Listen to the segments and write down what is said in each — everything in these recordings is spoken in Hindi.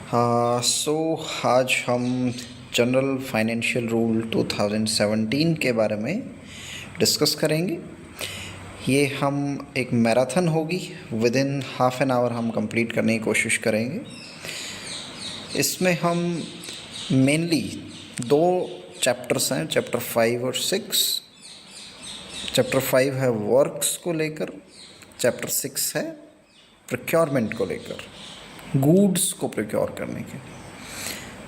सो आज हम जनरल फाइनेंशियल रूल 2017 के बारे में डिस्कस करेंगे। ये हम एक मैराथन होगी, with in half an hour हम कंप्लीट करने की कोशिश करेंगे। इसमें हम मेनली दो चैप्टर्स हैं, चैप्टर 5 और 6। चैप्टर 5 है वर्क्स को लेकर, चैप्टर 6 है प्रोक्योरमेंट को लेकर, गूड्स को प्रोक्योर करने के।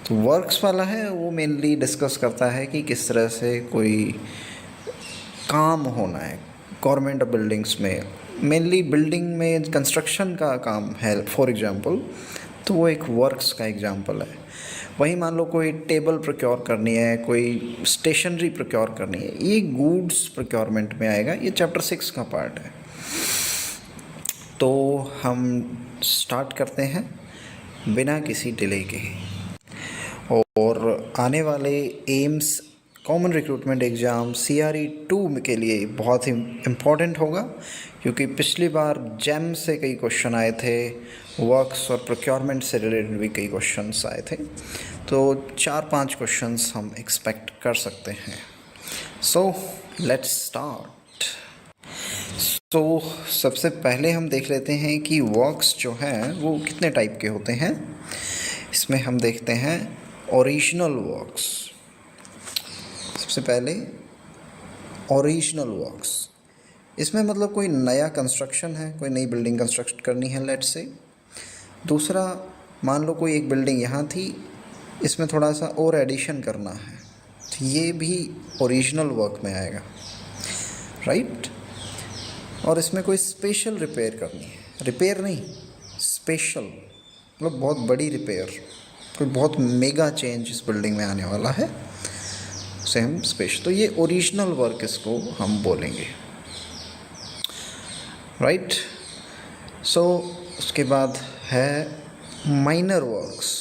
तो वर्क्स वाला है वो मेनली डिस्कस करता है कि किस तरह से कोई काम होना है गवर्नमेंट बिल्डिंग्स में। मेनली बिल्डिंग में कंस्ट्रक्शन का काम है फॉर एग्जांपल, तो वो एक वर्क्स का एग्जांपल है। वहीं मान लो कोई टेबल प्रोक्योर करनी है, कोई स्टेशनरी प्रोक्योर करनी है, ये गूड्स प्रोक्योरमेंट में आएगा। ये चैप्टर 6 का पार्ट है। तो हम स्टार्ट करते हैं बिना किसी डिले के। और आने वाले AIIMS common recruitment exam CRE 2 के लिए बहुत ही इम्पॉर्टेंट होगा, क्योंकि पिछली बार जेम से कई क्वेश्चन आए थे, वर्क्स और प्रोक्योरमेंट से रिलेटेड भी कई क्वेश्चंस आए थे। तो 4-5 क्वेश्चंस हम एक्सपेक्ट कर सकते हैं। So let's start. तो सबसे पहले हम देख लेते हैं कि वर्क्स जो हैं वो कितने टाइप के होते हैं। इसमें हम देखते हैं ओरिजिनल वर्क्स। सबसे पहले ओरिजिनल वर्क्स, इसमें मतलब कोई नया कंस्ट्रक्शन है, कोई नई बिल्डिंग कंस्ट्रक्ट करनी है लेट्स से। दूसरा, मान लो कोई एक बिल्डिंग यहाँ थी, इसमें थोड़ा सा और एडिशन करना है, तो ये भी ओरिजिनल वर्क में आएगा, राइट। और इसमें कोई स्पेशल रिपेयर करनी है, रिपेयर नहीं स्पेशल, मतलब बहुत बड़ी रिपेयर, कोई बहुत मेगा चेंज इस बिल्डिंग में आने वाला है, उसे हम स्पेशल, तो ये ओरिजिनल वर्क इसको हम बोलेंगे, राइट। सो उसके बाद है माइनर वर्क्स।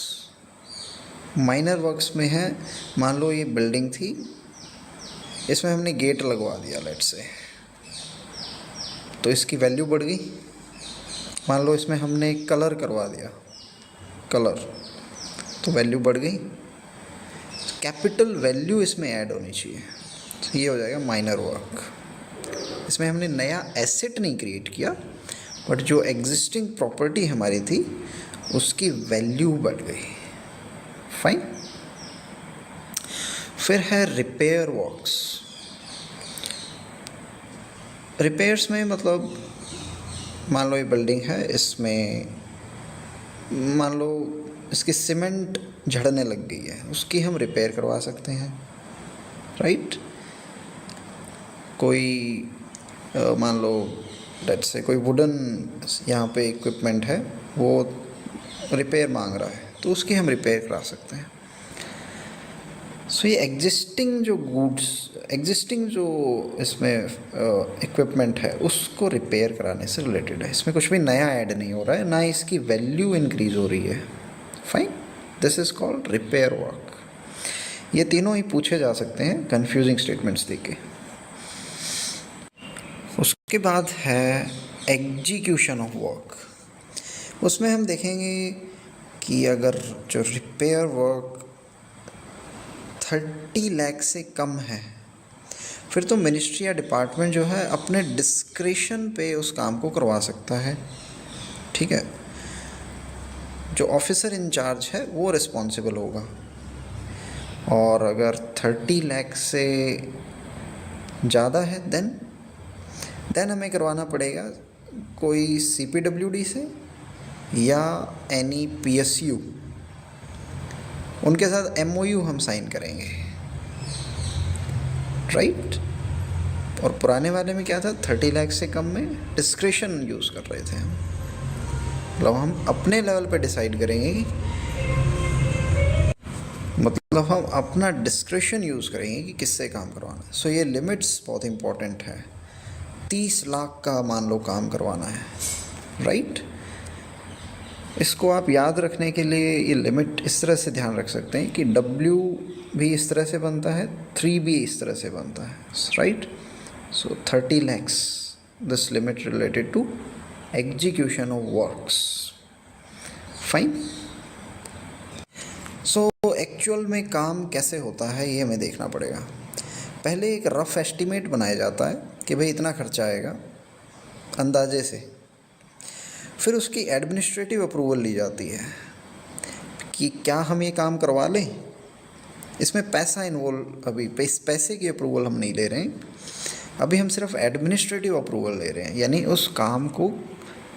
माइनर वर्क्स में है, मान लो ये बिल्डिंग थी, इसमें हमने गेट लगवा दिया लेट्स से, तो इसकी वैल्यू बढ़ गई। मान लो इसमें हमने कलर करवा दिया, कलर, तो वैल्यू बढ़ गई। कैपिटल वैल्यू इसमें ऐड होनी चाहिए, तो ये हो जाएगा माइनर वर्क। इसमें हमने नया एसेट नहीं क्रिएट किया, बट जो एग्जिस्टिंग प्रॉपर्टी हमारी थी उसकी वैल्यू बढ़ गई, फाइन। फिर है रिपेयर वर्क्स। रिपेयर्स में मतलब मान लो ये बिल्डिंग है, इसमें मान लो इसकी सीमेंट झड़ने लग गई है, उसकी हम रिपेयर करवा सकते हैं, राइट। कोई मान लो लेट्स से कोई वुडन यहाँ पे इक्विपमेंट है, वो रिपेयर मांग रहा है, तो उसकी हम रिपेयर करा सकते हैं। सो ये एग्जिस्टिंग जो गुड्स, एग्जिस्टिंग जो इसमें इक्विपमेंट है उसको रिपेयर कराने से रिलेटेड है। इसमें कुछ भी नया ऐड नहीं हो रहा है, ना इसकी वैल्यू इंक्रीज हो रही है, fine. This is called repair work. ये तीनों ही पूछे जा सकते हैं कंफ्यूजिंग स्टेटमेंट्स देके। उसके बाद है एग्जीक्यूशन ऑफ वर्क। उसमें हम देखेंगे कि अगर जो रिपेयर वर्क 30 लाख से कम है, फिर तो मिनिस्ट्री या डिपार्टमेंट जो है अपने डिस्क्रिशन पे उस काम को करवा सकता है, ठीक है। जो ऑफिसर इंचार्ज है वो रिस्पॉन्सिबल होगा। और अगर 30 लाख से ज़्यादा है देन हमें करवाना पड़ेगा कोई CPWD से या एनी PSU, उनके साथ MOU हम साइन करेंगे, राइट। और पुराने वाले में क्या था, 30 लाख से कम में डिस्क्रिशन यूज़ कर रहे थे हम, मतलब हम अपने लेवल पे डिसाइड करेंगे कि मतलब हम अपना डिस्क्रिशन यूज़ करेंगे कि किससे काम करवाना है। सो ये लिमिट्स बहुत इंपॉर्टेंट है। 30 लाख का मान लो काम करवाना है, राइट। इसको आप याद रखने के लिए ये लिमिट इस तरह से ध्यान रख सकते हैं कि W भी इस तरह से बनता है, 3 भी इस तरह से बनता है, right. So 30 lakhs, this limit related to execution of works, fine. So actual में काम कैसे होता है ये हमें देखना पड़ेगा। पहले एक रफ़ एस्टीमेट बनाया जाता है कि भाई इतना खर्चा आएगा अंदाजे से। फिर उसकी एडमिनिस्ट्रेटिव अप्रूवल ली जाती है कि क्या हम ये काम करवा लें। इसमें पैसा इन्वॉल्व, अभी पैसे की अप्रूवल हम नहीं ले रहे हैं, अभी हम सिर्फ एडमिनिस्ट्रेटिव अप्रूवल ले रहे हैं, यानी उस काम को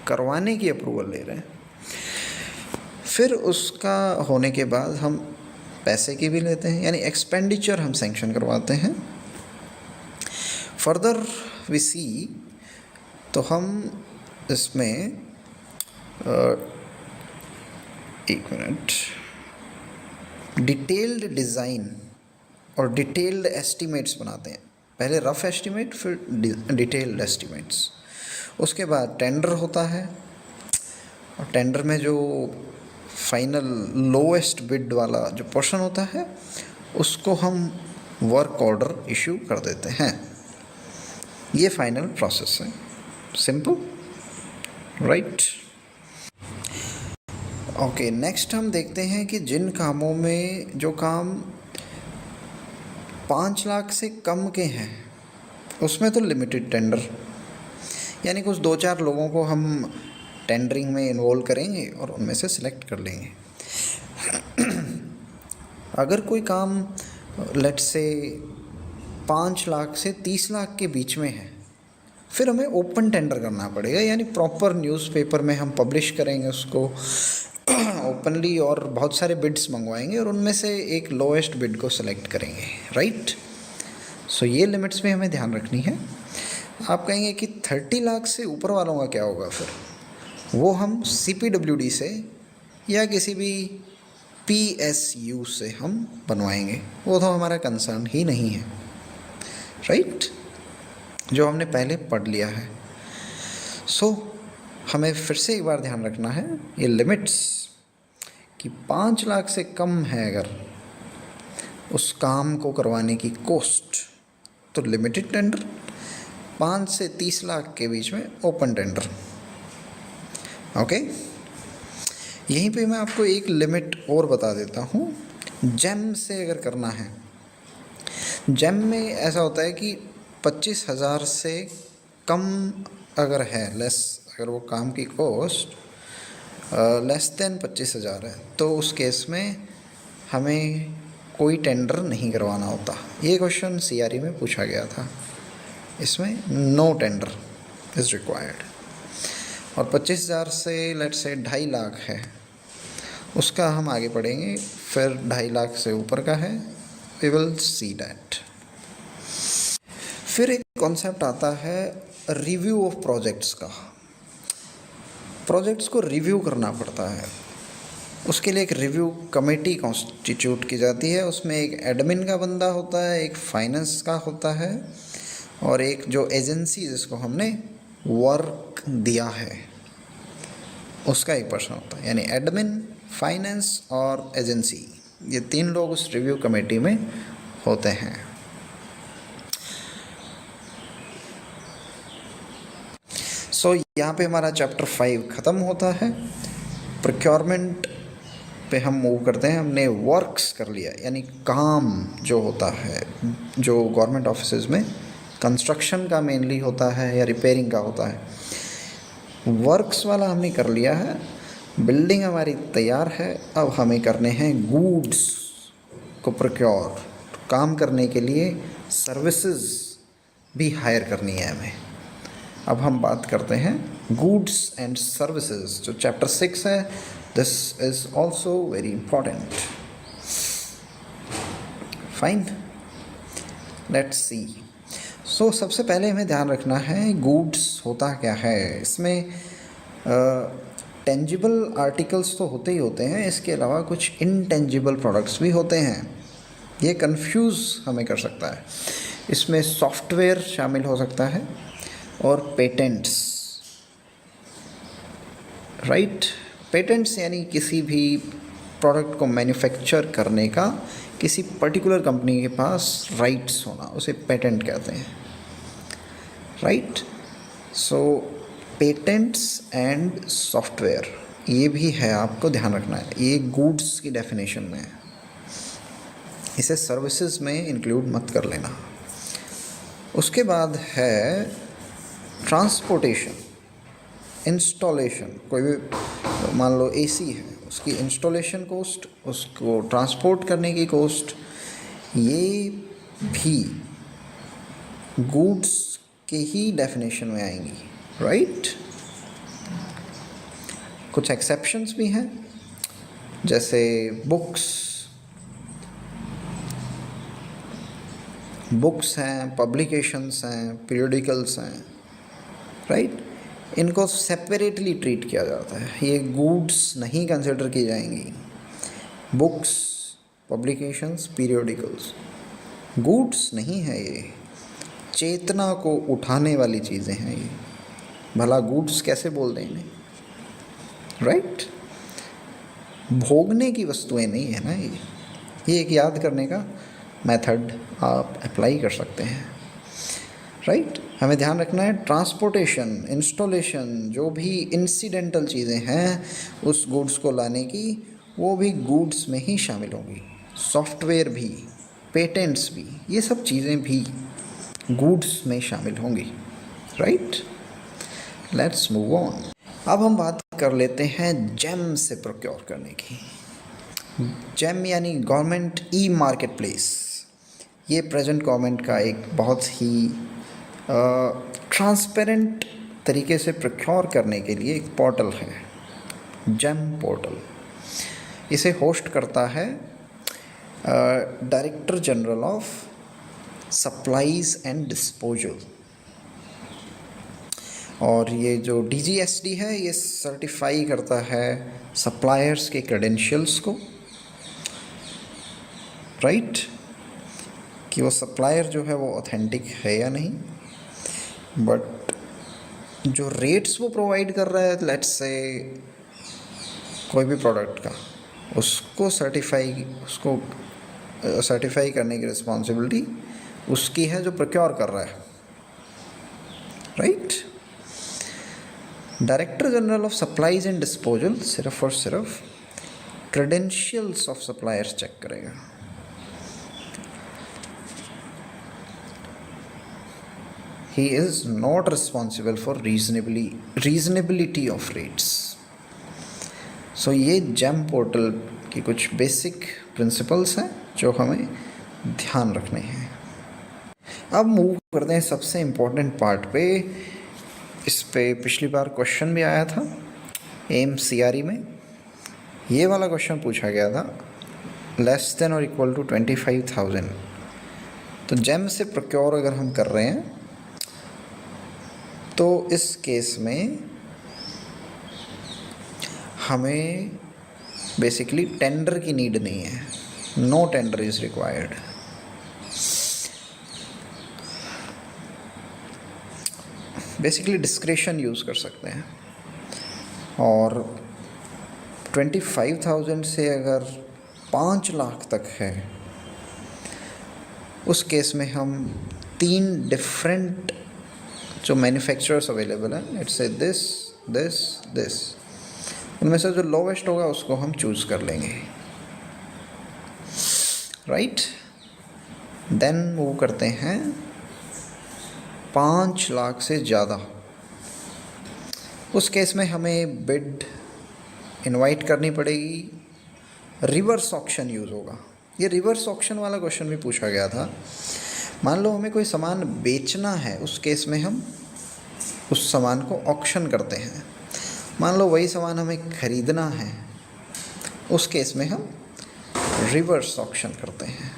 करवाने की अप्रूवल ले रहे हैं। फिर उसका होने के बाद हम पैसे की भी लेते हैं, यानी एक्सपेंडिचर हम सैंक्शन करवाते हैं। फर्दर वी सी, तो हम इसमें एक मिनट, डिटेल्ड डिज़ाइन और डिटेल्ड एस्टीमेट्स बनाते हैं। पहले रफ़ एस्टीमेट, फिर डिटेल्ड एस्टीमेट्स। उसके बाद टेंडर होता है, और टेंडर में जो फाइनल लोएस्ट बिड वाला जो पोर्शन होता है उसको हम वर्क ऑर्डर इशू कर देते हैं। ये फाइनल प्रोसेस है, सिंपल, राइट। ओके, नेक्स्ट हम देखते हैं कि जिन कामों में जो काम 5 लाख से कम के हैं उसमें तो लिमिटेड टेंडर, यानी कुछ 2-4 लोगों को हम टेंडरिंग में इन्वॉल्व करेंगे और उनमें से सिलेक्ट कर लेंगे। अगर कोई काम लेट्स से 5 लाख से 30 लाख के बीच में है, फिर हमें ओपन टेंडर करना पड़ेगा, यानी प्रॉपर न्यूज़पेपर में हम पब्लिश करेंगे उसको ओपनली, और बहुत सारे बिड्स मंगवाएंगे और उनमें से एक लोएस्ट बिड को सिलेक्ट करेंगे, राइट। सो ये लिमिट्स में हमें ध्यान रखनी है। आप कहेंगे कि 30 लाख से ऊपर वालों का क्या होगा, फिर वो हम CPWD से या किसी भी PSU से हम बनवाएंगे, वो तो हमारा कंसर्न ही नहीं है, राइट, जो हमने पहले पढ़ लिया है। सो हमें फिर से एक बार ध्यान रखना है ये लिमिट्स, कि 5 लाख से कम है अगर उस काम को करवाने की कॉस्ट, तो लिमिटेड टेंडर, 5 से 30 लाख के बीच में ओपन टेंडर। ओके, यहीं पे मैं आपको एक लिमिट और बता देता हूँ। जेम से अगर करना है, जेम में ऐसा होता है कि 25,000 से कम अगर है, लेस, अगर वो काम की कॉस्ट लेस देन 25,000 है, तो उस केस में हमें कोई टेंडर नहीं करवाना होता। ये क्वेश्चन CRE में पूछा गया था, इसमें नो टेंडर इज़ रिक्वायर्ड। और 25,000 से लेट्स से 2.5 लाख है, उसका हम आगे पढ़ेंगे। फिर 2.5 लाख से ऊपर का है, वी विल सी दैट। फिर एक कॉन्सेप्ट आता है रिव्यू ऑफ प्रोजेक्ट्स का। प्रोजेक्ट्स को रिव्यू करना पड़ता है, उसके लिए एक रिव्यू कमेटी कॉन्स्टिट्यूट की जाती है। उसमें एक एडमिन का बंदा होता है, एक फाइनेंस का होता है, और एक जो एजेंसी जिसको हमने वर्क दिया है उसका एक पर्सन होता है, यानी एडमिन, फाइनेंस और एजेंसी, ये 3 लोग उस रिव्यू कमेटी में होते हैं। सो यहाँ पे हमारा चैप्टर 5 ख़त्म होता है। प्रोक्योरमेंट पे हम मूव करते हैं। हमने वर्क्स कर लिया, यानी काम जो होता है, जो गवर्नमेंट ऑफिसेज में कंस्ट्रक्शन का मेनली होता है या रिपेयरिंग का होता है, वर्क्स वाला हमने कर लिया है। बिल्डिंग हमारी तैयार है, अब हमें करने हैं गुड्स को प्रोक्योर। काम करने के लिए सर्विसेज भी हायर करनी है हमें। अब हम बात करते हैं गुड्स एंड सर्विसेज, जो चैप्टर 6 है। This is also very important. Fine, let's see. So सबसे पहले हमें ध्यान रखना है गुड्स होता क्या है। इसमें टेंजिबल आर्टिकल्स तो होते ही होते हैं, इसके अलावा कुछ इनटेंजिबल प्रोडक्ट्स भी होते हैं। ये कंफ्यूज हमें कर सकता है। इसमें सॉफ्टवेयर शामिल हो सकता है और पेटेंट्स, राइट। पेटेंट्स यानी किसी भी प्रोडक्ट को मैन्युफैक्चर करने का किसी पर्टिकुलर कंपनी के पास राइट्स होना, उसे पेटेंट कहते हैं, right. So patents and software, ये भी है, आपको ध्यान रखना है। ये गुड्स की डेफिनेशन में है। इसे सर्विसेज में इंक्लूड मत कर लेना। उसके बाद है ट्रांसपोर्टेशन, इंस्टॉलेशन। कोई भी मान लो एसी है, उसकी इंस्टॉलेशन कॉस्ट, उसको ट्रांसपोर्ट करने की कॉस्ट, ये भी गुड्स के ही डेफिनेशन में आएंगी, राइट। कुछ एक्सेप्शंस भी हैं, जैसे बुक्स हैं, पब्लिकेशंस हैं, पीरियडिकल्स हैं, राइट। इनको सेपरेटली ट्रीट किया जाता है, ये गुड्स नहीं कंसिडर की जाएंगी। बुक्स, पब्लिकेशंस, पीरियडिकल्स गुड्स नहीं है, ये चेतना को उठाने वाली चीज़ें हैं ये। भला गुड्स कैसे बोल दें इन्हें, राइट। भोगने की वस्तुएं नहीं है ना ये एक याद करने का मेथड आप अप्लाई कर सकते हैं, राइट। हमें ध्यान रखना है ट्रांसपोर्टेशन, इंस्टॉलेशन, जो भी इंसिडेंटल चीज़ें हैं उस गुड्स को लाने की, वो भी गुड्स में ही शामिल होंगी। सॉफ्टवेयर भी, पेटेंट्स भी, ये सब चीज़ें भी गुड्स में शामिल होंगी, राइट। Let's move on. अब हम बात कर लेते हैं जेम से प्रोक्योर करने की। जेम यानी गवर्नमेंट ई मार्केट प्लेस। ये प्रेजेंट गवर्नमेंट का एक बहुत ही ट्रांसपेरेंट तरीके से प्रोक्योर करने के लिए एक पोर्टल है, जेम पोर्टल। इसे होस्ट करता है director general of supplies and disposal. और ये जो DGSD है, ये सर्टिफाई करता है सप्लायर्स के क्रेडेंशियल्स को, राइट, कि वो सप्लायर जो है वो ऑथेंटिक है या नहीं। बट जो रेट्स वो प्रोवाइड कर रहा है, लेट्स से कोई भी प्रोडक्ट का, उसको सर्टिफाई करने की रिस्पॉन्सिबिलिटी उसकी है जो प्रोक्योर कर रहा है, right. Director general of supplies and disposal सिर्फ और सिर्फ क्रेडेंशियल्स ऑफ सप्लायर्स चेक करेगा। He is not responsible for reasonability of rates. So ये जेम पोर्टल की कुछ बेसिक प्रिंसिपल्स हैं जो हमें ध्यान रखने हैं। अब मूव करते हैं सबसे इम्पोर्टेंट पार्ट पे। इस पे पिछली बार क्वेश्चन भी आया था एम्स CRE में। ये वाला क्वेश्चन पूछा गया था, लेस देन और इक्वल टू 25,000। तो जेम से प्रोक्योर अगर हम कर रहे हैं तो इस केस में हमें बेसिकली टेंडर की नीड नहीं है, no tender is required. Basically discretion use कर सकते हैं। और 25,000 से अगर 5 लाख तक है, उस केस में हम 3 डिफरेंट जो मैन्युफैक्चरर्स अवेलेबल हैं, इट्स से दिस, उनमें से जो लोवेस्ट होगा उसको हम चूज़ कर लेंगे, राइट। देन मूव करते हैं 5 लाख से ज़्यादा। उस केस में हमें बिड इनवाइट करनी पड़ेगी, रिवर्स ऑक्शन यूज़ होगा। ये रिवर्स ऑक्शन वाला क्वेश्चन भी पूछा गया था। मान लो हमें कोई सामान बेचना है, उस केस में हम उस सामान को ऑक्शन करते हैं। मान लो वही सामान हमें ख़रीदना है, उस केस में हम रिवर्स ऑक्शन करते हैं।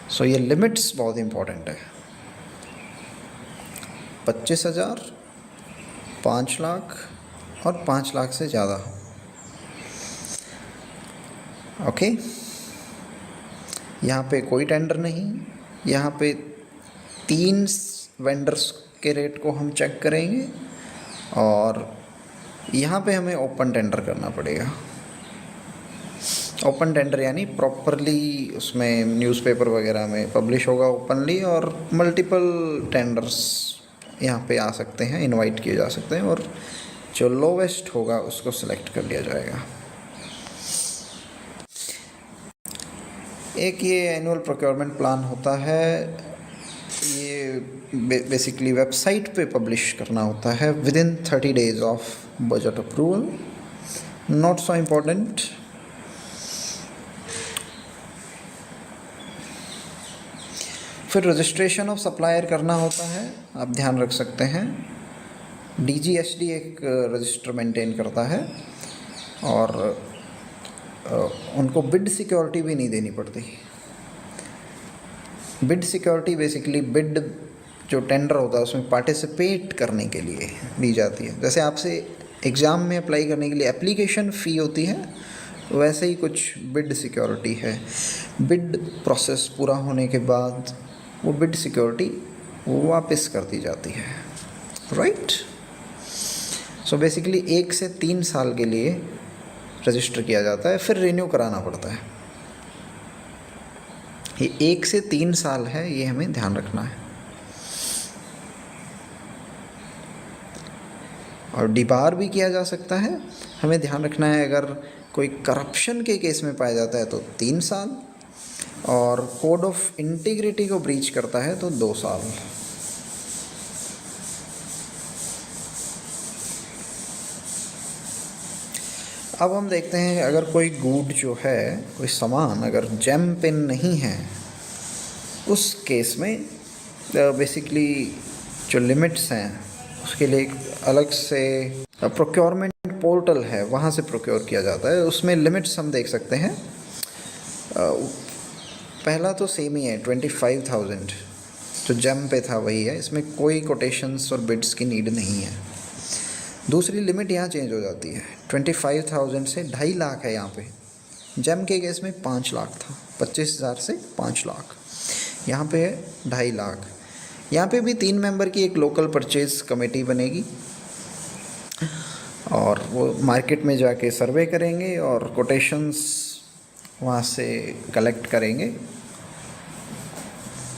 सो ये लिमिट्स बहुत इम्पोर्टेंट है। 25,000, 5 लाख और 5 लाख से ज़्यादा, ओके। यहाँ पे कोई टेंडर नहीं, यहाँ पे 3 वेंडर्स के रेट को हम चेक करेंगे और यहाँ पे हमें ओपन टेंडर करना पड़ेगा। ओपन टेंडर यानी प्रॉपरली उसमें न्यूज़पेपर वगैरह में पब्लिश होगा ओपनली, और मल्टीपल टेंडर्स यहाँ पे आ सकते हैं, इनवाइट किए जा सकते हैं, और जो लोवेस्ट होगा उसको सिलेक्ट कर लिया जाएगा। एक ये एनुअल प्रोक्योरमेंट प्लान होता है, ये बेसिकली वेबसाइट पे पब्लिश करना होता है with in 30 days of budget approval, not so important. फिर रजिस्ट्रेशन ऑफ सप्लायर करना होता है, आप ध्यान रख सकते हैं। DGST एक रजिस्टर मेंटेन करता है और उनको बिड सिक्योरिटी भी नहीं देनी पड़ती। बिड सिक्योरिटी बेसिकली बिड जो टेंडर होता है उसमें पार्टिसिपेट करने के लिए दी जाती है। जैसे आपसे एग्ज़ाम में अप्लाई करने के लिए एप्लीकेशन फ़ी होती है, वैसे ही कुछ बिड सिक्योरिटी है। बिड प्रोसेस पूरा होने के बाद वो बिड सिक्योरिटी वो वापस कर दी जाती है, राइट। सो बेसिकली 1 से 3 साल के लिए रजिस्टर किया जाता है, फिर रिन्यू कराना पड़ता है। ये 1 से 3 साल है, ये हमें ध्यान रखना है। और डिबार भी किया जा सकता है, हमें ध्यान रखना है। अगर कोई करप्शन के केस में पाया जाता है तो 3 साल, और कोड ऑफ इंटीग्रिटी को ब्रीच करता है तो 2 साल। अब हम देखते हैं अगर कोई गुड जो है, कोई सामान अगर जेम पिन नहीं है, उस केस में बेसिकली जो लिमिट्स हैं उसके लिए एक अलग से प्रोक्योरमेंट पोर्टल है, वहाँ से प्रोक्योर किया जाता है। उसमें लिमिट्स हम देख सकते हैं। पहला तो सेम ही है, 25,000 जो जेम पे था वही है, इसमें कोई कोटेशंस और बिड्स की नीड नहीं है। दूसरी लिमिट यहाँ चेंज हो जाती है, 25,000 से 2.5 लाख है यहाँ पे। जेम के केस में 5 लाख था, 25,000 से 5 लाख, यहाँ पे है 2.5 लाख। यहाँ पे भी 3 मेंबर की एक लोकल परचेज कमेटी बनेगी और वो मार्केट में जाके सर्वे करेंगे और कोटेशंस वहाँ से कलेक्ट करेंगे।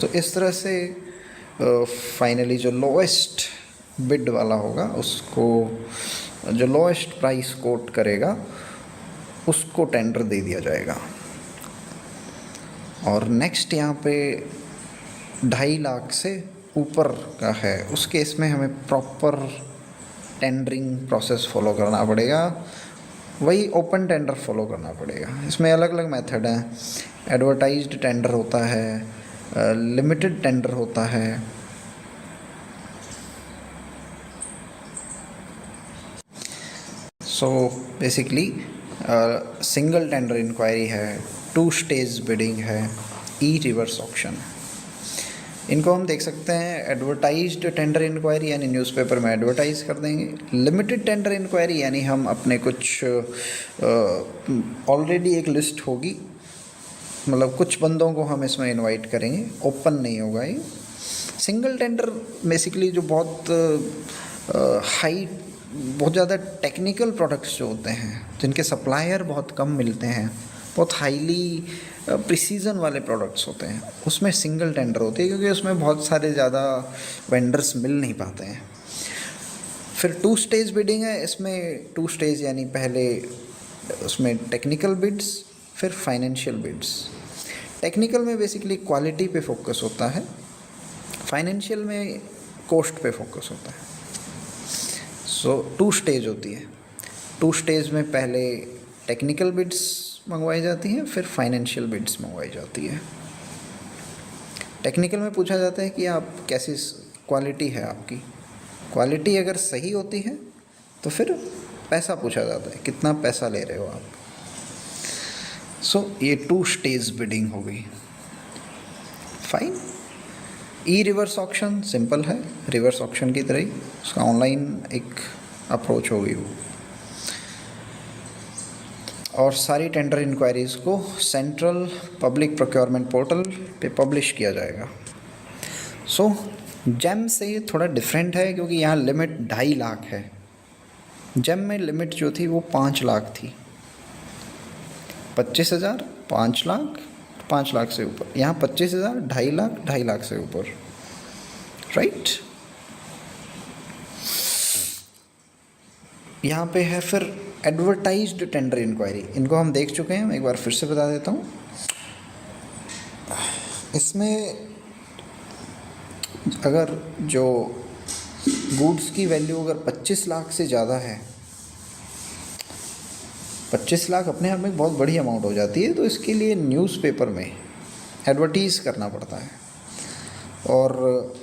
तो इस तरह से फाइनली जो लोएस्ट बिड वाला होगा उसको, जो लोएस्ट प्राइस कोट करेगा उसको टेंडर दे दिया जाएगा। और नेक्स्ट यहाँ पे 2.5 लाख से ऊपर का है, उस केस में हमें प्रॉपर टेंडरिंग प्रोसेस फॉलो करना पड़ेगा, वही ओपन टेंडर फॉलो करना पड़ेगा। इसमें अलग अलग मेथड हैं, एडवर्टाइज्ड टेंडर होता है, लिमिटेड टेंडर होता है। So basically single tender inquiry है, 2 स्टेज बिडिंग है, ई रिवर्स ऑक्शन। इनको हम देख सकते हैं एडवर्टाइज्ड टेंडर इंक्वायरी, यानी न्यूज़पेपर में एडवर्टाइज़ कर देंगे। लिमिटेड टेंडर इंक्वायरी यानी हम अपने कुछ ऑलरेडी एक लिस्ट होगी, मतलब कुछ बंदों को हम इसमें इनवाइट करेंगे, ओपन नहीं होगा ये। सिंगल टेंडर बेसिकली जो बहुत ज़्यादा टेक्निकल प्रोडक्ट्स जो होते हैं, जिनके सप्लायर बहुत कम मिलते हैं, बहुत हाईली प्रिसीजन वाले प्रोडक्ट्स होते हैं, उसमें सिंगल टेंडर होती है, क्योंकि उसमें बहुत सारे ज़्यादा वेंडर्स मिल नहीं पाते हैं। फिर 2 स्टेज बिडिंग है, इसमें 2 स्टेज यानी पहले उसमें टेक्निकल बिड्स, फिर फाइनेंशियल बिड्स। टेक्निकल में बेसिकली क्वालिटी पे फोकस होता है, फाइनेंशियल में कॉस्ट पे फोकस होता है। सो 2 स्टेज होती है। 2 स्टेज में पहले टेक्निकल बिड्स मंगवाई जाती हैं, फिर फाइनेंशियल बिड्स मंगवाई जाती है। टेक्निकल में पूछा जाता है कि आप कैसी क्वालिटी है आपकी। क्वालिटी अगर सही होती है तो फिर पैसा पूछा जाता है, कितना पैसा ले रहे हो आप। सो ये 2 स्टेज बिडिंग हो गई, फाइन। ई रिवर्स ऑक्शन सिंपल है, रिवर्स ऑक्शन की तरह ही, उसका ऑनलाइन एक अप्रोच होगी वो। और सारी टेंडर इंक्वायरीज़ को सेंट्रल पब्लिक प्रोक्योरमेंट पोर्टल पे पब्लिश किया जाएगा। सो जेम से ये थोड़ा डिफरेंट है, क्योंकि यहाँ लिमिट 2.5 लाख है। जेम में लिमिट जो थी वो 5 लाख थी, 25,000, 5 लाख, 5 लाख से ऊपर। यहाँ 25,000, 2.5 लाख, 2.5 लाख से ऊपर, राइट। यहाँ पे है फिर एडवर्टाइज्ड टेंडर इंक्वायरी, इनको हम देख चुके हैं, मैं एक बार फिर से बता देता हूँ। इसमें अगर जो गुड्स की वैल्यू अगर 25 लाख से ज़्यादा है, 25 लाख अपने आप में बहुत बड़ी अमाउंट हो जाती है, तो इसके लिए न्यूज़पेपर में एडवर्टीज़ करना पड़ता है और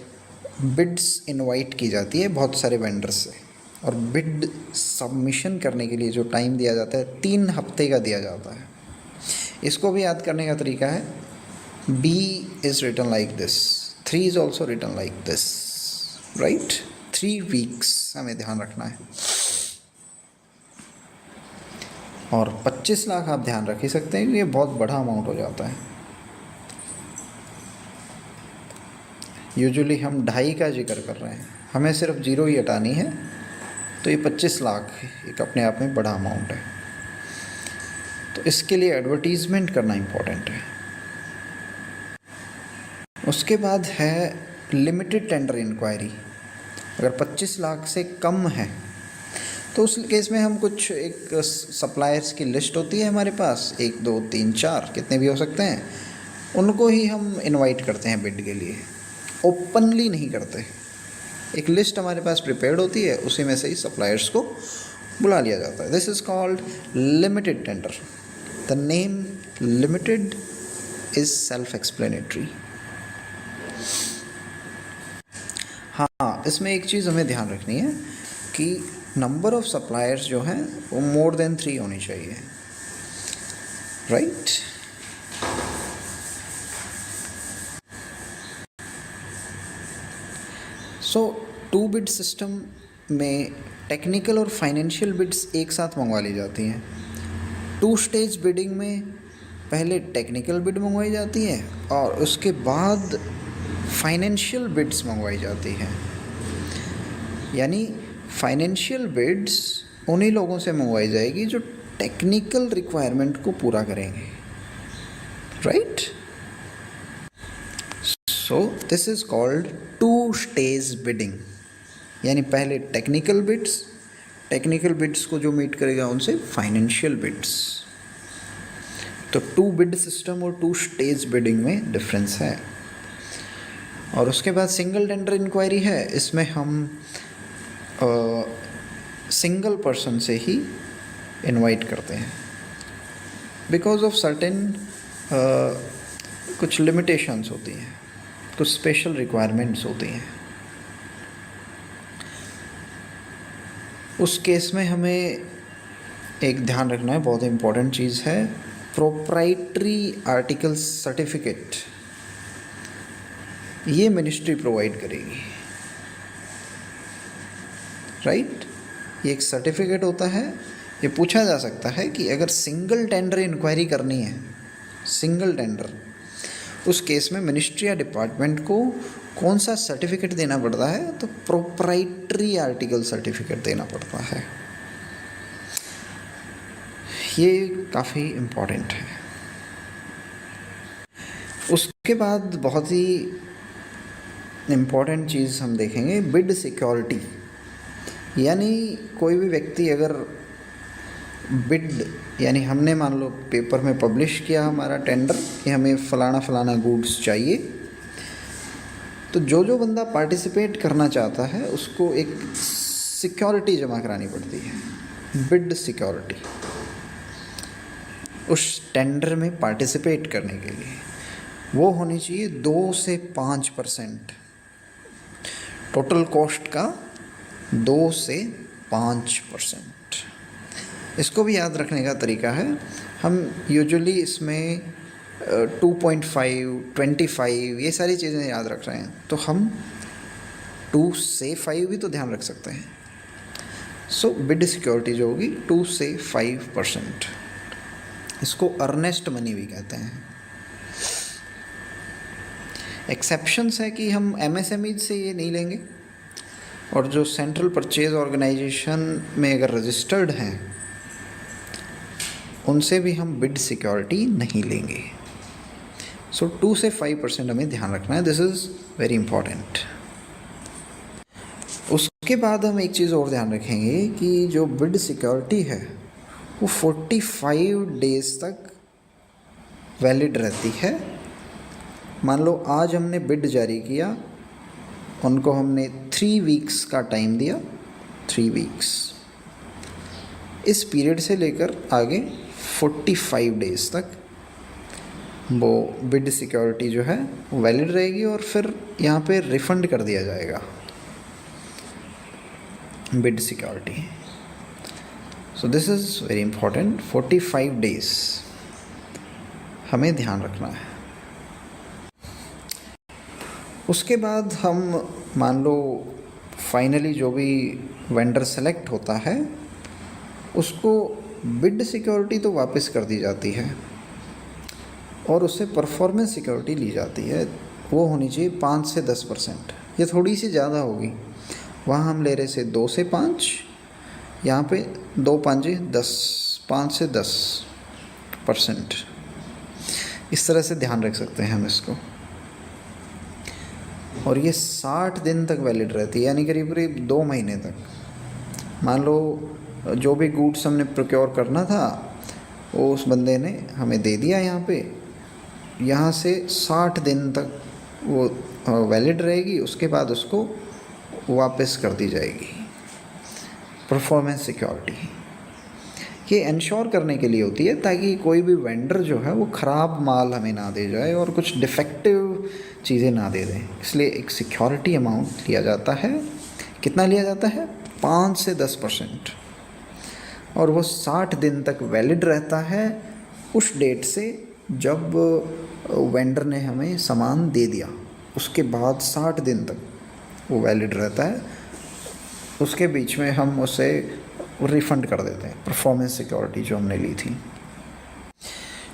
बिड्स इनवाइट की जाती है बहुत सारे वेंडर्स से। और बिड सबमिशन करने के लिए जो टाइम दिया जाता है 3 हफ्ते का दिया जाता है। इसको भी याद करने का तरीका है, B is written like this, 3 is also written like this, right? 3 weeks हमें ध्यान रखना है। और 25 लाख आप ध्यान रख ही सकते हैं कि ये बहुत बड़ा अमाउंट हो जाता है। यूजुअली हम 2.5 का जिक्र कर रहे हैं, हमें सिर्फ 0 ही हटानी है, तो ये 25 लाख एक अपने आप में बड़ा अमाउंट है। तो इसके लिए एडवर्टीज़मेंट करना इम्पोर्टेंट है। उसके बाद है लिमिटेड टेंडर इंक्वायरी। अगर 25 लाख से कम है तो उस केस में हम कुछ एक सप्लायर्स की लिस्ट होती है हमारे पास, 1 2 3 4 कितने भी हो सकते हैं, उनको ही हम इनवाइट करते हैं बिड के लिए, ओपनली नहीं करते। एक लिस्ट हमारे पास प्रिपेयर्ड होती है, उसी में से ही सप्लायर्स को बुला लिया जाता है। This is called limited tender. The name limited is self explanatory. हाँ, इसमें एक चीज़ हमें ध्यान रखनी है कि नंबर ऑफ सप्लायर्स जो हैं वो मोर देन 3 होनी चाहिए, राइट? सो 2 बिड सिस्टम में टेक्निकल और फाइनेंशियल बिड्स एक साथ मंगवा ली जाती हैं। 2 स्टेज बिडिंग में पहले टेक्निकल बिड मंगवाई जाती है और उसके बाद फाइनेंशियल बिड्स मंगवाई जाती हैं। यानी फाइनेंशियल बिड्स उन्हीं लोगों से मंगवाई जाएगी जो टेक्निकल रिक्वायरमेंट को पूरा करेंगे, right? So this is called 2 stage bidding. यानी पहले टेक्निकल बिड्स को जो मीट करेगा उनसे फाइनेंशियल बिड्स। तो 2 बिड सिस्टम और 2 स्टेज बिडिंग में डिफरेंस है। और उसके बाद सिंगल टेंडर इंक्वायरी है। इसमें हम सिंगल पर्सन से ही इनवाइट करते हैं बिकॉज ऑफ सर्टेन कुछ लिमिटेशंस होती हैं, कुछ स्पेशल रिक्वायरमेंट्स होती हैं। उस केस में हमें एक ध्यान रखना है, बहुत इम्पोर्टेंट चीज़ है, प्रोप्राइटरी आर्टिकल सर्टिफिकेट। ये मिनिस्ट्री प्रोवाइड करेगी, राइट? ये एक सर्टिफिकेट होता है। ये पूछा जा सकता है कि अगर सिंगल टेंडर इंक्वायरी करनी है, सिंगल टेंडर, उस केस में मिनिस्ट्री या डिपार्टमेंट को कौन सा सर्टिफिकेट देना पड़ता है? तो प्रोप्राइटरी आर्टिकल सर्टिफिकेट देना पड़ता है। ये काफ़ी इम्पोर्टेंट है। उसके बाद बहुत ही इम्पोर्टेंट चीज़ हम देखेंगे, बिड सिक्योरिटी। यानी कोई भी व्यक्ति अगर बिड, यानी हमने मान लो पेपर में पब्लिश किया हमारा टेंडर कि हमें फ़लाना गुड्स चाहिए, तो जो बंदा पार्टिसिपेट करना चाहता है उसको एक सिक्योरिटी जमा करानी पड़ती है, बिड सिक्योरिटी, उस टेंडर में पार्टिसिपेट करने के लिए। वो होनी चाहिए 2 से 5%, टोटल कॉस्ट का 2 से 5%। इसको भी याद रखने का तरीका है, हम यूजुअली इसमें 2.5, 25 ये सारी चीज़ें याद रख रहे हैं, तो हम 2 से 5 भी तो ध्यान रख सकते हैं। सो बिड सिक्योरिटी जो होगी 2 से 5%, इसको अर्नेस्ट मनी भी कहते हैं। एक्सेप्शंस है कि हम MSME से ये नहीं लेंगे, और जो सेंट्रल परचेज ऑर्गेनाइजेशन में अगर रजिस्टर्ड हैं उनसे भी हम बिड सिक्योरिटी नहीं लेंगे। सो 2 से 5% हमें ध्यान रखना है, दिस इज़ वेरी इम्पॉर्टेंट। उसके बाद हम एक चीज़ और ध्यान रखेंगे कि जो बिड सिक्योरिटी है वो 45 डेज़ तक वैलिड रहती है, मान लो आज हमने बिड जारी किया, उनको हमने 3 वीक्स का टाइम दिया, 3 वीक्स। इस पीरियड से लेकर आगे 45 डेज़ तक वो बिड सिक्योरिटी जो है वैलिड रहेगी और फिर यहाँ पे रिफ़ंड कर दिया जाएगा bid security. So this is very important. 45 days हमें ध्यान रखना है। उसके बाद हम मान लो फाइनली जो भी वेंडर सेलेक्ट होता है उसको बिड सिक्योरिटी तो वापस कर दी जाती है और उससे परफॉर्मेंस सिक्योरिटी ली जाती है। वो होनी चाहिए 5 से 10%। ये थोड़ी सी ज़्यादा होगी, वहाँ हम ले रहे से 2 से 5, यहाँ पे 2 5 10, 5 से 10%। इस तरह से ध्यान रख सकते हैं हम इसको। और ये 60 दिन तक वैलिड रहती है, यानी करीब करीब 2 महीने तक। मान लो जो भी गुड्स हमने प्रोक्योर करना था वो उस बंदे ने हमें दे दिया, यहाँ से 60 दिन तक वो वैलिड रहेगी। उसके बाद उसको वापस कर दी जाएगी परफॉर्मेंस सिक्योरिटी। ये इंश्योर करने के लिए होती है ताकि कोई भी वेंडर जो है वो ख़राब माल हमें ना दे जाए और कुछ डिफेक्टिव चीज़ें ना दे दें। इसलिए एक सिक्योरिटी अमाउंट लिया जाता है। कितना लिया जाता है? 5 से 10%। और वो 60 दिन तक वैलिड रहता है उस डेट से जब वेंडर ने हमें सामान दे दिया, उसके बाद 60 दिन तक वो वैलिड रहता है। उसके बीच में हम उसे रिफ़ंड कर देते हैं परफॉर्मेंस सिक्योरिटी जो हमने ली थी।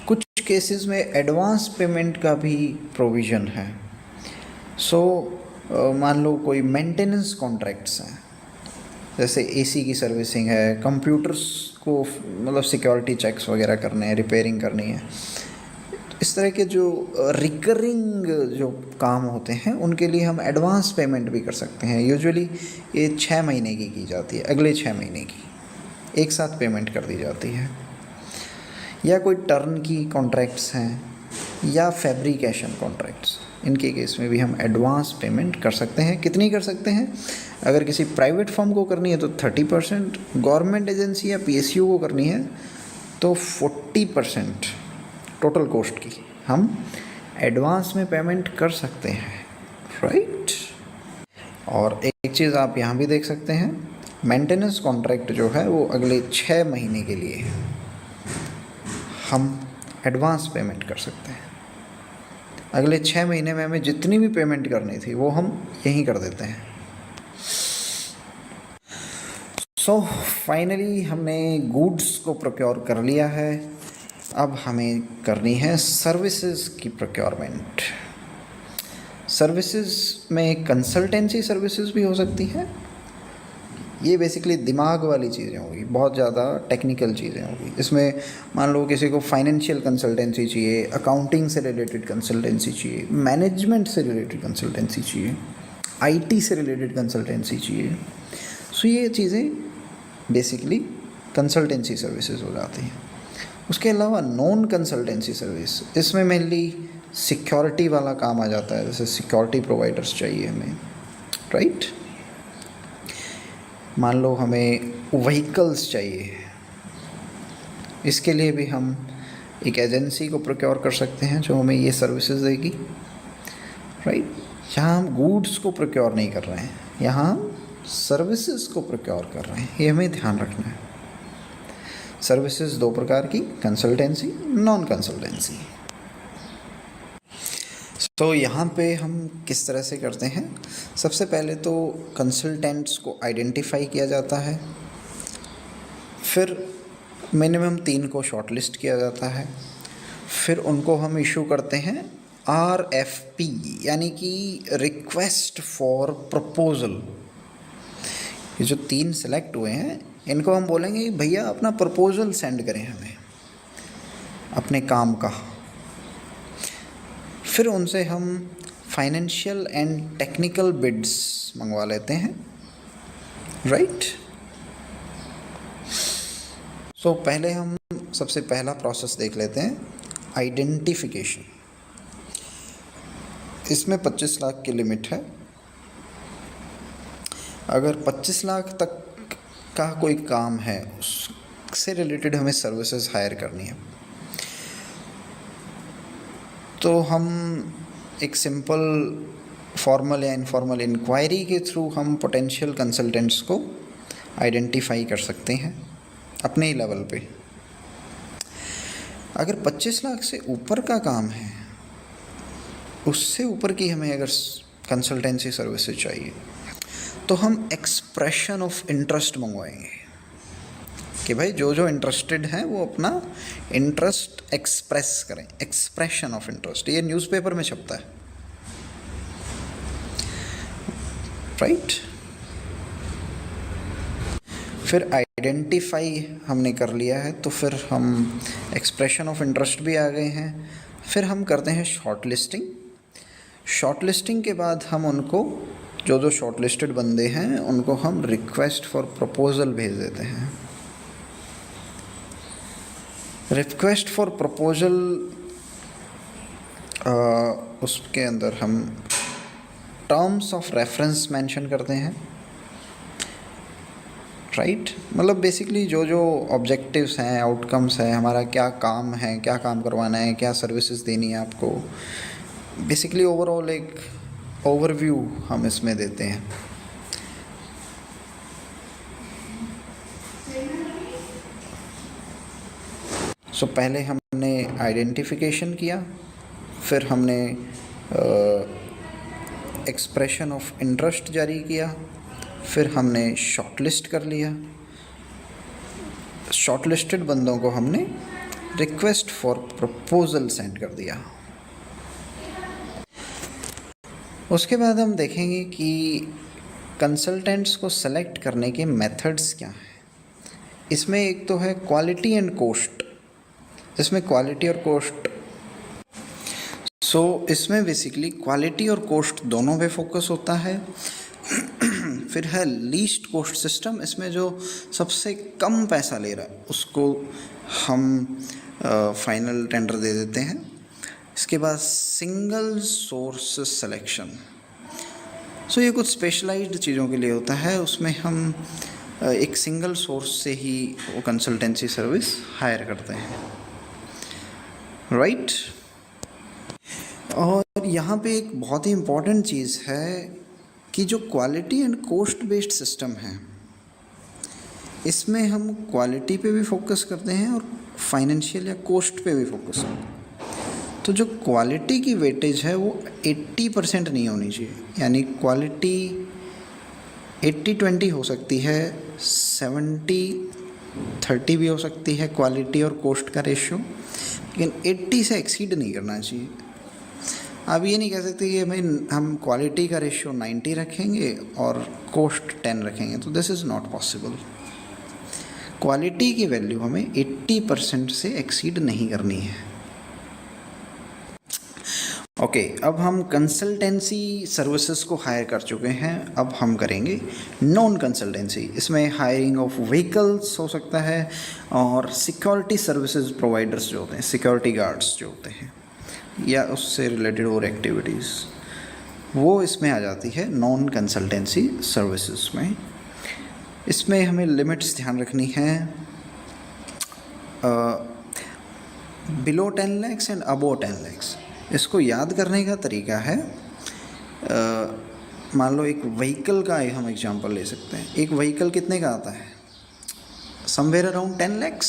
कुछ केसेस में एडवांस पेमेंट का भी प्रोविज़न है। मान लो कोई मेंटेनेंस कॉन्ट्रैक्ट्स हैं, जैसे एसी की सर्विसिंग है, कंप्यूटर्स को मतलब सिक्योरिटी चेक्स वगैरह करने हैं, रिपेयरिंग करनी है। इस तरह के जो रिकरिंग जो काम होते हैं उनके लिए हम एडवांस पेमेंट भी कर सकते हैं। यूजुअली ये 6 महीने की जाती है, अगले 6 महीने की एक साथ पेमेंट कर दी जाती है। या कोई टर्न की कॉन्ट्रैक्ट्स हैं या फैब्रिकेशन कॉन्ट्रैक्ट्स, इनके केस में भी हम एडवांस पेमेंट कर सकते हैं। कितनी कर सकते हैं? अगर किसी प्राइवेट फर्म को करनी है तो 30%, गवर्नमेंट एजेंसी या पीएसयू को करनी है तो 40% टोटल कॉस्ट की हम एडवांस में पेमेंट कर सकते हैं, राइट। और एक चीज़ आप यहाँ भी देख सकते हैं, मेंटेनेंस कॉन्ट्रैक्ट जो है वो अगले 6 महीने के लिए हम एडवांस पेमेंट कर सकते हैं। अगले 6 महीने में हमें जितनी भी पेमेंट करनी थी वो हम यहीं कर देते हैं। फाइनली हमने गुड्स को प्रोक्योर कर लिया है। अब हमें करनी है सर्विसेज की प्रोक्योरमेंट। सर्विसेज में कंसल्टेंसी सर्विसेज भी हो सकती है। ये बेसिकली दिमाग वाली चीज़ें होगी, बहुत ज़्यादा टेक्निकल चीज़ें होगी। इसमें मान लो किसी को फाइनेंशियल कंसल्टेंसी चाहिए, अकाउंटिंग से रिलेटेड कंसल्टेंसी चाहिए, मैनेजमेंट से रिलेटेड कंसल्टेंसी चाहिए, आईटी से रिलेटेड कंसल्टेंसी चाहिए। ये चीज़ें बेसिकली कंसल्टेंसी सर्विसेज हो जाती हैं। उसके अलावा नॉन कंसल्टेंसी सर्विस, इसमें मेनली सिक्योरिटी वाला काम आ जाता है। जैसे सिक्योरिटी प्रोवाइडर्स चाहिए हमें, राइट। मान लो हमें व्हीकल्स चाहिए, इसके लिए भी हम एक एजेंसी को प्रोक्योर कर सकते हैं जो हमें ये सर्विसेज देगी, राइट। यहाँ हम गुड्स को प्रोक्योर नहीं कर रहे हैं, यहाँ हम सर्विसेज को प्रोक्योर कर रहे हैं। ये हमें ध्यान रखना है। सर्विसेज 2 प्रकार की, कंसल्टेंसी, नॉन कंसल्टेंसी। यहाँ पे हम किस तरह से करते हैं? सबसे पहले तो कंसल्टेंट्स को आइडेंटिफाई किया जाता है, फिर मिनिमम 3 को शॉर्टलिस्ट किया जाता है, फिर उनको हम इशू करते हैं RFP यानी कि रिक्वेस्ट फॉर प्रपोज़ल। ये जो 3 सेलेक्ट हुए हैं इनको हम बोलेंगे कि भैया अपना प्रपोज़ल सेंड करें हमें अपने काम का। फिर उनसे हम फाइनेंशियल एंड टेक्निकल बिड्स मंगवा लेते हैं, राइट। पहले हम सबसे पहला प्रोसेस देख लेते हैं, आइडेंटिफिकेशन। इसमें 25 लाख की लिमिट है। अगर 25 लाख तक का कोई काम है, उससे रिलेटेड हमें सर्विसेज हायर करनी है, तो हम एक सिंपल फॉर्मल या इनफॉर्मल इंक्वायरी के थ्रू हम पोटेंशियल कंसल्टेंट्स को आइडेंटिफाई कर सकते हैं अपने ही लेवल पे। अगर 25 लाख से ऊपर का काम है, उससे ऊपर की हमें अगर कंसल्टेंसी सर्विसेज चाहिए, तो हम एक्सप्रेशन ऑफ इंटरेस्ट मंगवाएंगे कि भाई जो जो इंटरेस्टेड हैं वो अपना इंटरेस्ट एक्सप्रेस करें। एक्सप्रेशन ऑफ इंटरेस्ट, ये न्यूज़पेपर में छपता है, राइट। फिर आइडेंटिफाई हमने कर लिया है, तो फिर हम एक्सप्रेशन ऑफ इंटरेस्ट भी आ गए हैं। फिर हम करते हैं शॉर्ट लिस्टिंग। शॉर्ट लिस्टिंग के बाद हम उनको, जो जो शॉर्ट लिस्टेड बंदे हैं, उनको हम रिक्वेस्ट फॉर प्रपोजल भेज देते हैं। रिक्वेस्ट फॉर प्रपोजल, उसके अंदर हम टर्म्स ऑफ रेफरेंस मेंशन करते हैं, राइट। मतलब बेसिकली जो जो ऑब्जेक्टिव्स हैं, आउटकम्स हैं, हमारा क्या काम है, क्या काम करवाना है, क्या सर्विसेज देनी है आपको, बेसिकली ओवरऑल एक ओवरव्यू हम इसमें देते हैं। सो पहले हमने आइडेंटिफिकेशन किया, फिर हमने एक्सप्रेशन ऑफ इंटरेस्ट जारी किया, फिर हमने शॉर्टलिस्ट कर लिया। शॉर्टलिस्टेड बंदों को हमने रिक्वेस्ट फॉर प्रपोजल सेंड कर दिया। उसके बाद हम देखेंगे कि कंसल्टेंट्स को सेलेक्ट करने के मेथड्स क्या हैं। इसमें एक तो है क्वालिटी एंड कॉस्ट, इसमें क्वालिटी और कॉस्ट, इसमें बेसिकली क्वालिटी और कॉस्ट दोनों पे फोकस होता है। फिर है लीस्ट कॉस्ट सिस्टम, इसमें जो सबसे कम पैसा ले रहा है उसको हम फाइनल टेंडर दे देते हैं। इसके बाद सिंगल सोर्स सिलेक्शन, ये कुछ स्पेशलाइज्ड चीज़ों के लिए होता है, उसमें हम एक सिंगल सोर्स से ही वो कंसल्टेंसी सर्विस हायर करते हैं, राइट। और यहाँ पे एक बहुत ही इम्पॉर्टेंट चीज़ है कि जो quality and cost based system है, इसमें हम क्वालिटी पे भी फोकस करते हैं और फाइनेंशियल या कॉस्ट पे भी फोकस करते हैं। तो जो क्वालिटी की वेटेज है वो 80% नहीं होनी चाहिए, यानी क्वालिटी 80-20 हो सकती है, 70-30 भी हो सकती है क्वालिटी और कॉस्ट का रेशियो, लेकिन 80 से एक्सीड नहीं करना चाहिए। आप ये नहीं कह सकते कि भाई हम क्वालिटी का रेशियो 90 रखेंगे और कॉस्ट 10 रखेंगे, तो this is not possible. Quality की वैल्यू हमें 80% से एक्सीड नहीं करनी है। ओके, अब हम कंसल्टेंसी सर्विसेज को हायर कर चुके हैं, अब हम करेंगे नॉन कंसल्टेंसी। इसमें हायरिंग ऑफ व्हीकल्स हो सकता है और सिक्योरिटी सर्विसेज प्रोवाइडर्स जो होते हैं, सिक्योरिटी गार्ड्स जो होते हैं, या उससे रिलेटेड और एक्टिविटीज़, वो इसमें आ जाती है नॉन कंसल्टेंसी सर्विसेज में। इसमें हमें लिमिट्स ध्यान रखनी है, below 10 lakhs and above 10 lakhs। इसको याद करने का तरीका है, मान लो एक व्हीकल का हम एग्जांपल ले सकते हैं। एक व्हीकल कितने का आता है? Somewhere around 10 lakhs।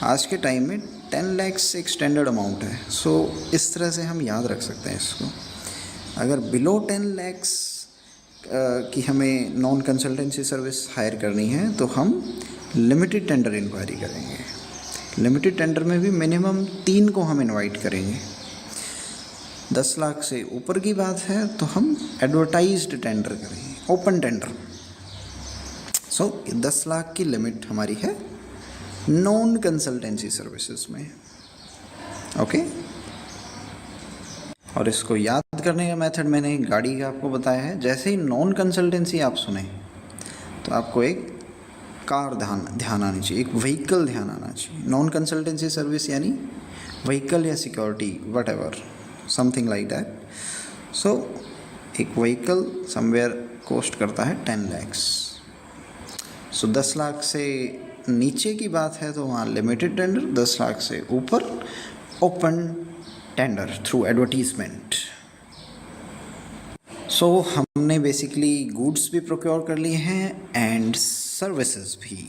आज के टाइम में 10 lakhs एक स्टैंडर्ड अमाउंट है, इस तरह से हम याद रख सकते हैं इसको। अगर बिलो 10 lakhs की हमें नॉन कंसल्टेंसी सर्विस हायर करनी है, तो हम लिमिटेड टेंडर इंक्वायरी करेंगे। लिमिटेड टेंडर में भी मिनिमम 3 को हम इनवाइट करेंगे। 10 लाख से ऊपर की बात है तो हम एडवर्टाइज्ड टेंडर करेंगे, ओपन टेंडर। 10 लाख की लिमिट हमारी है नॉन कंसल्टेंसी सर्विसेज में, ओके। और इसको याद करने का मेथड मैंने गाड़ी का आपको बताया है। जैसे ही नॉन कंसल्टेंसी आप सुने तो आपको एक कार ध्यान आनी चाहिए, एक व्हीकल ध्यान आना चाहिए। नॉन कंसल्टेंसी सर्विस यानी व्हीकल या security whatever, something like that. So एक व्हीकल समवेयर कॉस्ट करता है 10 lakhs. सो 10 लाख से नीचे की बात है तो वहाँ लिमिटेड टेंडर, 10 लाख से ऊपर ओपन टेंडर थ्रू एडवर्टीजमेंट. सो हमने बेसिकली गुड्स भी प्रोक्योर कर लिए हैं एंड सर्विसेज भी.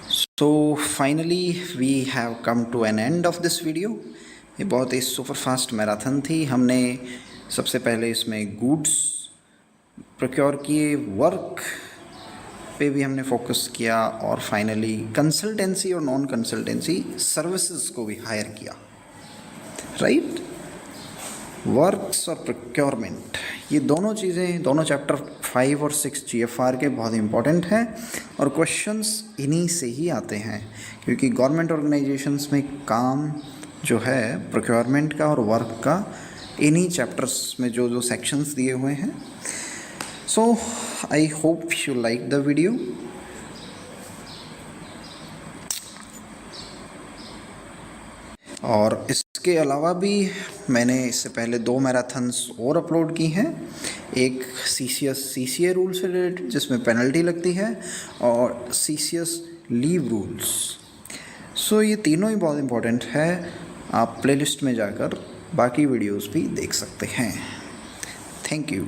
So finally we have come to an end of this video. ये बहुत ही सुपर फास्ट मैराथन थी. हमने सबसे पहले इसमें गुड्स प्रोक्योर किए, वर्क पे भी हमने फोकस किया और फाइनली कंसल्टेंसी और नॉन कंसल्टेंसी सर्विसेज को भी हायर किया. राइट, वर्क्स और प्रोक्योरमेंट, ये दोनों चीज़ें, दोनों चैप्टर 5 और 6 GFR के बहुत इंपॉर्टेंट हैं और क्वेश्चंस इन्हीं से ही आते हैं, क्योंकि गवर्नमेंट ऑर्गेनाइजेशंस में काम जो है प्रोक्योरमेंट का और वर्क का इन्हीं चैप्टर्स में जो सेक्शंस दिए हुए हैं. So I hope you like the video. और इसके अलावा भी मैंने इससे पहले 2 मैराथन्स और अपलोड की हैं. एक CCA रूल्स से रिलेटेड जिसमें पेनल्टी लगती है, और CCS लीव रूल्स. सो ये तीनों ही बहुत इम्पोर्टेंट है. आप प्लेलिस्ट में जाकर बाकी वीडियोस भी देख सकते हैं. Thank you.